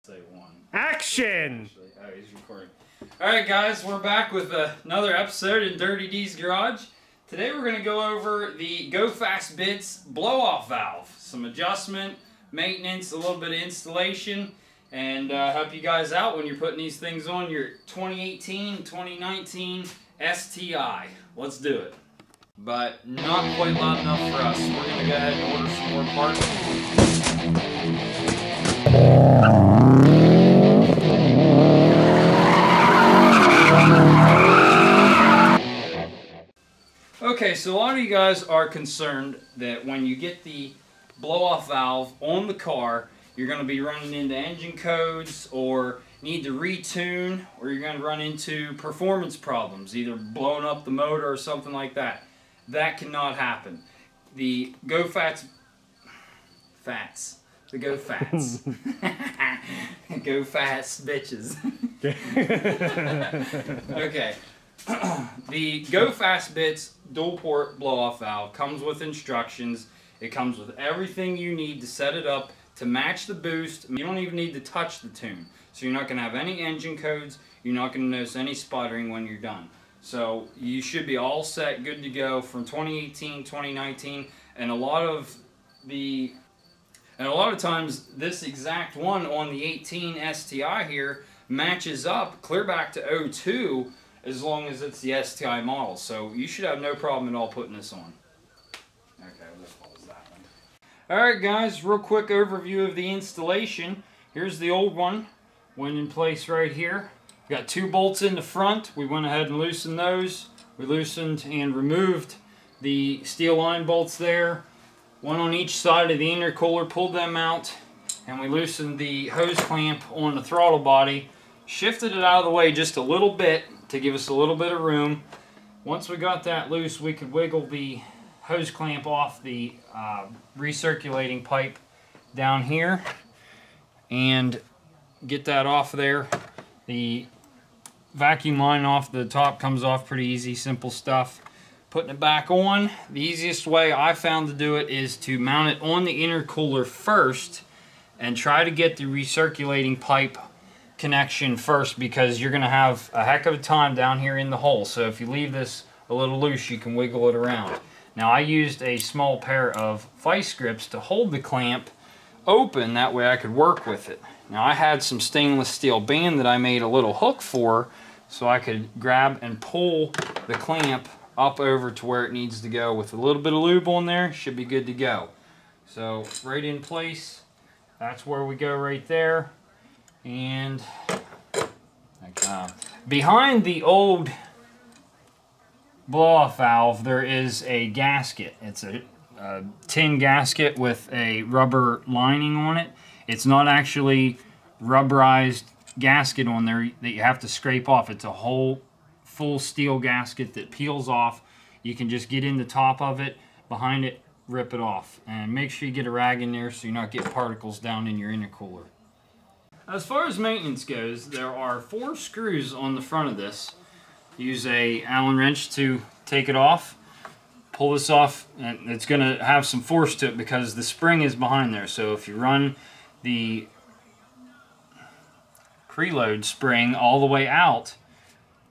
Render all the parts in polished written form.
Say one. Action! Oh, he's recording. Alright guys, we're back with another episode in Dirty D's Garage. Today we're going to go over the Go Fast Bits blow-off valve. Some adjustment, maintenance, a little bit of installation, and help you guys out when you're putting these things on your 2018, 2019 STI. Let's do it. But not quite loud enough for us. We're going to go ahead and order some more parts. Okay, so a lot of you guys are concerned that when you get the blow-off valve on the car, you're going to be running into engine codes or need to retune, or you're going to run into performance problems, either blowing up the motor or something like that. That cannot happen. The Go Fats, the Go Fats, Go Fast bitches. Okay. The Go Fast Bits dual port blow-off valve comes with instructions. It comes with everything you need to set it up to match the boost. You don't even need to touch the tune. So you're not going to have any engine codes. You're not going to notice any sputtering when you're done. So you should be all set, good to go from 2018, 2019, and a lot of times this exact one on the 18 STI here matches up clear back to 02 as long as it's the STI model. So you should have no problem at all putting this on. Okay, let's pause that one. Alright guys, real quick overview of the installation. Here's the old one, went in place right here. Got two bolts in the front. We went ahead and loosened those. We loosened and removed the steel line bolts there. One on each side of the intercooler, pulled them out, and we loosened the hose clamp on the throttle body. Shifted it out of the way just a little bit to give us a little bit of room. Once we got that loose, we could wiggle the hose clamp off the recirculating pipe down here and get that off there. The vacuum line off the top comes off pretty easy, simple stuff. Putting it back on, the easiest way I found to do it is to mount it on the intercooler first and try to get the recirculating pipe connection first, because you're going to have a heck of a time down here in the hole. So if you leave this a little loose, you can wiggle it around. Now I used a small pair of vice grips to hold the clamp open, that way I could work with it. Now I had some stainless steel band that I made a little hook for, so I could grab and pull the clamp up over to where it needs to go. With a little bit of lube on there, should be good to go. So right in place, that's where we go right there. And behind the old blow-off valve, there is a gasket. It's a tin gasket with a rubber lining on it. It's not actually rubberized gasket on there that you have to scrape off. It's a whole full steel gasket that peels off. You can just get in the top of it, behind it, rip it off. And make sure you get a rag in there so you're not getting particles down in your intercooler. As far as maintenance goes, there are 4 screws on the front of this. Use a Allen wrench to take it off. Pull this off, and it's going to have some force to it because the spring is behind there. So if you run the preload spring all the way out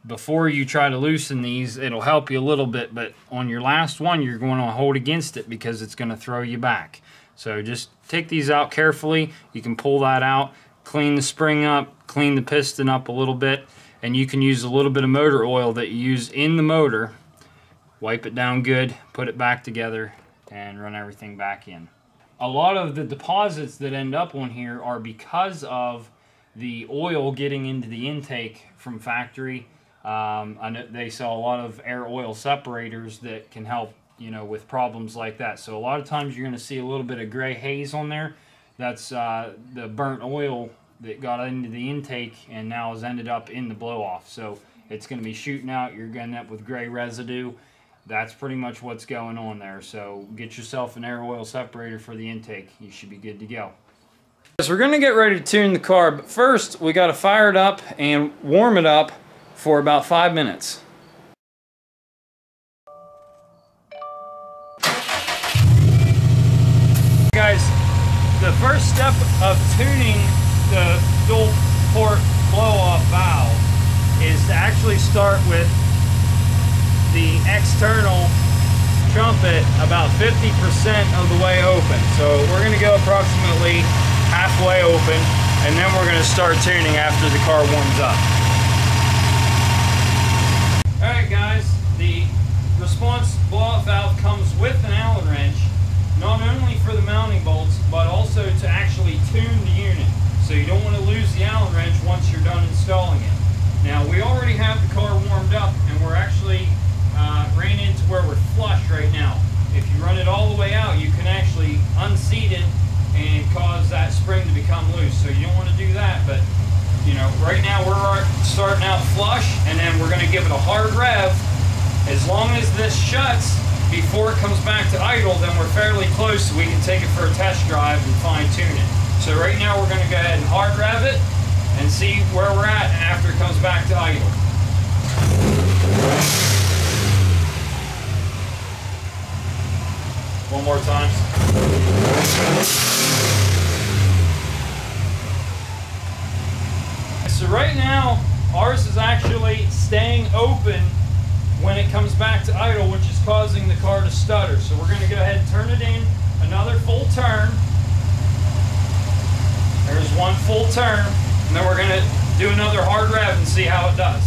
before you try to loosen these, it'll help you a little bit, but on your last one you're going to hold against it because it's going to throw you back. So just take these out carefully. You can pull that out, clean the spring up, clean the piston up a little bit, and you can use a little bit of motor oil that you use in the motor. Wipe it down good, put it back together, and run everything back in. A lot of the deposits that end up on here are because of the oil getting into the intake from factory. I know they sell a lot of air oil separators that can help, you know, with problems like that. So a lot of times you're going to see a little bit of gray haze on there. That's the burnt oil that got into the intake and now has ended up in the blow-off. So it's going to be shooting out. You're going to end up with gray residue. That's pretty much what's going on there. So get yourself an air oil separator for the intake. You should be good to go. So we're going to get ready to tune the car, but first we got to fire it up and warm it up for about 5 minutes. Guys, the first step of tuning the dual start with the external trumpet about 50% of the way open. So we're going to go approximately halfway open, and then we're going to start tuning after the car warms up. Alright guys, the response blow-off valve comes with an Allen wrench, not only for the mounting bolts, but also to actually tune the unit. So you don't want to lose the Allen wrench once you're done installing it. Now we already have the car warmed up, and we're actually ran into where we're flush right now. If you run it all the way out, you can actually unseat it and cause that spring to become loose. So you don't want to do that, but you know, right now we're starting out flush, and then we're going to give it a hard rev. As long as this shuts before it comes back to idle, then we're fairly close, so we can take it for a test drive and fine tune it. So right now we're going to go ahead and hard rev it and see where we're at after it comes back to idle. One more time. So right now, ours is actually staying open when it comes back to idle, which is causing the car to stutter. So we're going to go ahead and turn it in another full turn. There's one full turn, and then we're going to do another hard rev and see how it does.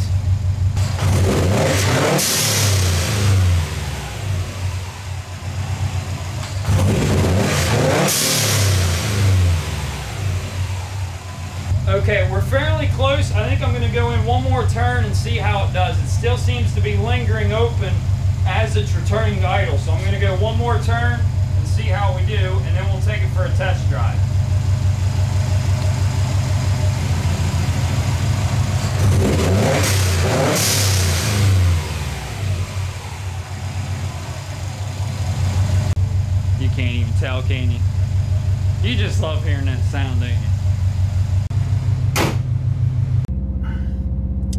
Okay, we're fairly close. I think I'm going to go in one more turn and see how it does. It still seems to be lingering open as it's returning to idle. So I'm going to go one more turn and see how we do, and then we'll take it for a test drive. You can't even tell, can you? You just love hearing that sound, don't you?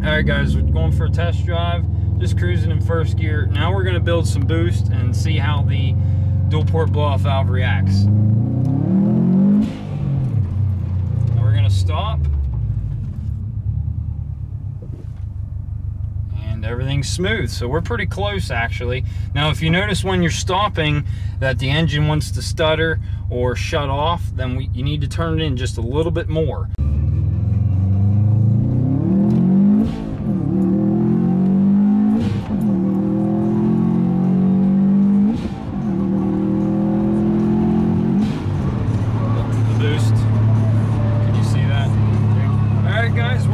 Alright guys, we're going for a test drive, just cruising in first gear. Now we're going to build some boost and see how the dual port blow-off valve reacts. Now we're going to stop. And everything's smooth, so we're pretty close actually. Now if you notice when you're stopping that the engine wants to stutter or shut off, then you need to turn it in just a little bit more.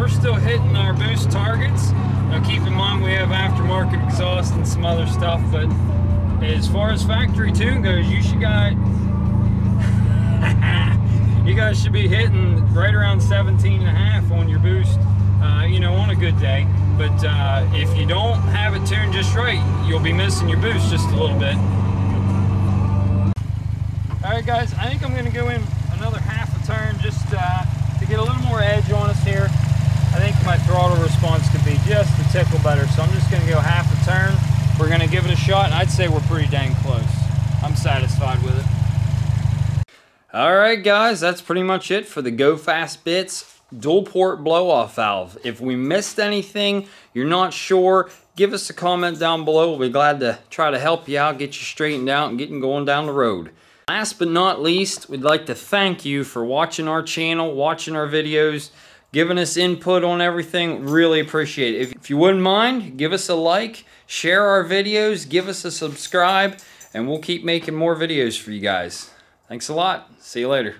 Still hitting our boost targets. Now keep in mind we have aftermarket exhaust and some other stuff, but as far as factory tune goes, you guys should be hitting right around 17.5 on your boost, you know, on a good day. But if you don't have it tuned just right, you'll be missing your boost just a little bit. Alright guys, I think I'm going to go in another half a turn just to get a little more edge on us here. I think my throttle response could be just a tickle better, so I'm just going to go half a turn. We're going to give it a shot, and I'd say we're pretty dang close. I'm satisfied with it. Alright guys, that's pretty much it for the Go Fast Bits dual port blow-off valve. If we missed anything, you're not sure, give us a comment down below. We'll be glad to try to help you out, get you straightened out, and getting going down the road. Last but not least, we'd like to thank you for watching our channel, watching our videos, giving us input on everything. Really appreciate it. If you wouldn't mind, give us a like, share our videos, give us a subscribe, and we'll keep making more videos for you guys. Thanks a lot. See you later.